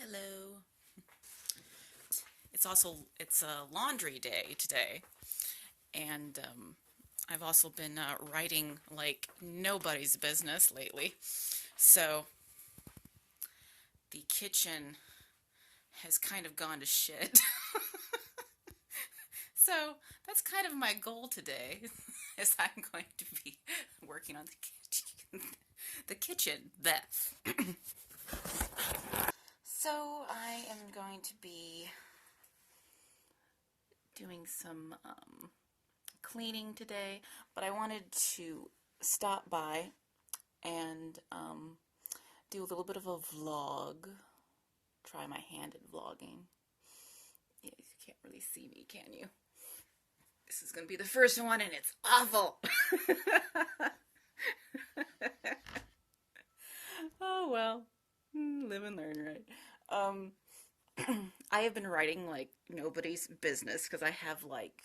Hello. It's a laundry day today, and I've also been writing like nobody's business lately. So the kitchen has kind of gone to shit. So that's kind of my goal today, is I'm going to be working on the kitchen. The kitchen. That. So I am going to be doing some cleaning today, but I wanted to stop by and do a little bit of a vlog. Try my hand at vlogging. Yeah, you can't really see me, can you? This is going to be the first one, and it's awful. Oh well, live and learn, right? Um, I have been writing like nobody's business because I have like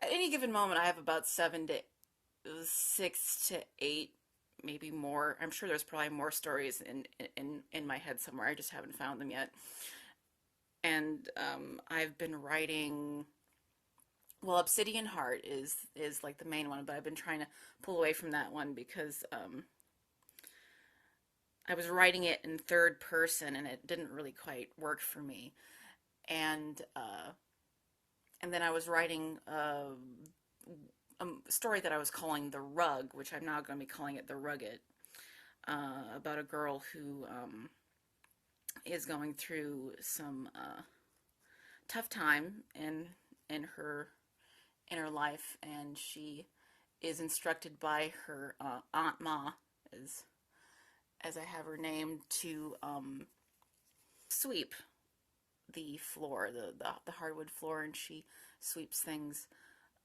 at any given moment I have about 6 to 8, maybe more. I'm sure there's probably more stories in my head somewhere. I just haven't found them yet. And I've been writing. Well, Obsidian Heart is like the main one, but I've been trying to pull away from that one because I was writing it in third person and it didn't really quite work for me. And then I was writing a story that I was calling The Rug, which I'm now going to be calling it The Rugged, about a girl who is going through some tough time in her life, and she is instructed by her Aunt Ma, as I have her named, to sweep the floor, the hardwood floor, and she sweeps things.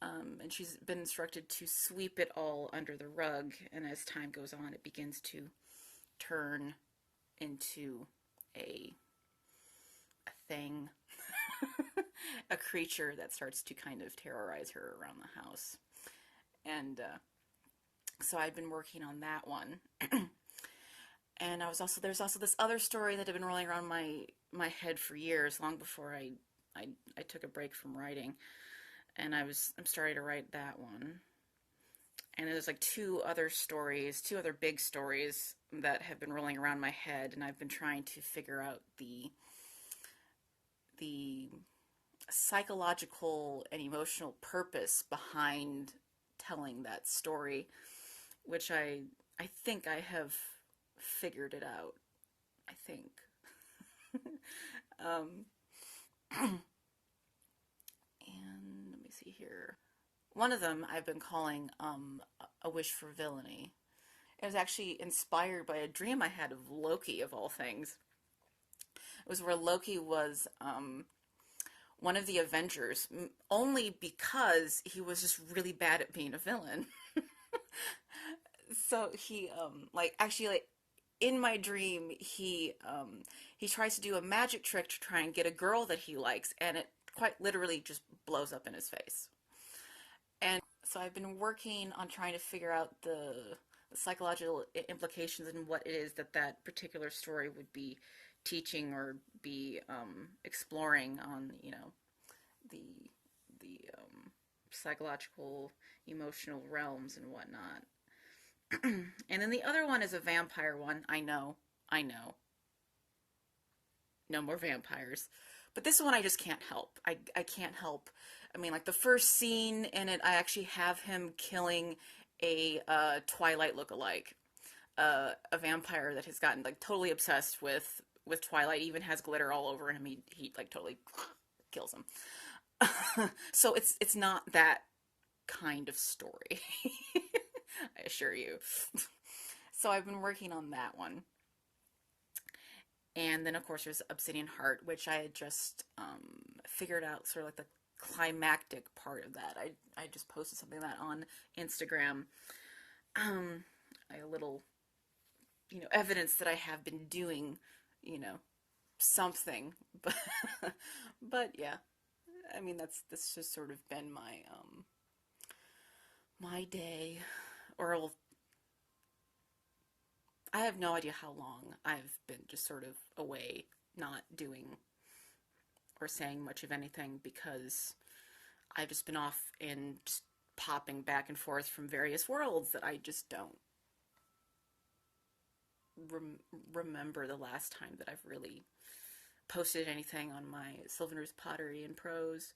And she's been instructed to sweep it all under the rug, and as time goes on, it begins to turn into a thing, a creature that starts to kind of terrorize her around the house. And so I've been working on that one. And there's also this other story that had been rolling around my head for years, long before I took a break from writing, and I'm starting to write that one. And there's like two other big stories that have been rolling around my head, and I've been trying to figure out the psychological and emotional purpose behind telling that story, which I think I have figured it out. I think. um, and let me see here. One of them I've been calling A Wish for Villainy. It was actually inspired by a dream I had of Loki, of all things. It was where Loki was one of the Avengers, only because he was just really bad at being a villain. So he like in my dream he tries to do a magic trick to try and get a girl that he likes, and it quite literally just blows up in his face. And so I've been working on trying to figure out the psychological implications and what it is that that particular story would be teaching or be exploring on, the psychological, emotional realms and whatnot. And then the other one is a vampire one. I know, no more vampires. But this one I just can't help. I can't help. I mean, like the first scene in it, I actually have him killing a Twilight lookalike, a vampire that has gotten like totally obsessed with Twilight. Even has glitter all over him. He like totally kills him. So it's not that kind of story. I assure you. So I've been working on that one. And then, of course, there's Obsidian Heart, which I had just figured out sort of like the climactic part of that. I just posted something like that on Instagram. A little, evidence that I have been doing, you know, something. But, but yeah, I mean, that's just sort of been my day. Or I have no idea how long I've been just sort of away, not doing or saying much of anything because I've just been off and just popping back and forth from various worlds that I just don't rem- remember the last time that I've really posted anything on my Silvan Ruth Pottery and Prose.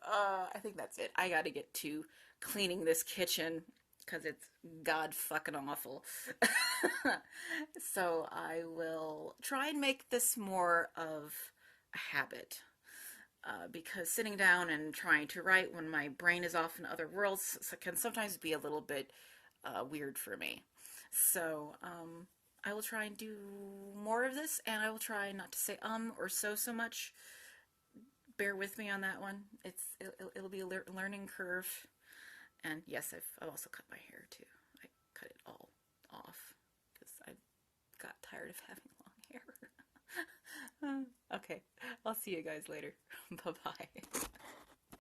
I think that's it. I gotta get to cleaning this kitchen because it's god fucking awful. So I will try and make this more of a habit. Because sitting down and trying to write when my brain is off in other worlds can sometimes be a little bit weird for me. So I will try and do more of this, and I will try not to say or so much. Bear with me on that one. It'll be a learning curve. And yes, I've also cut my hair too. I cut it all off because I got tired of having long hair. Okay, I'll see you guys later. Bye bye.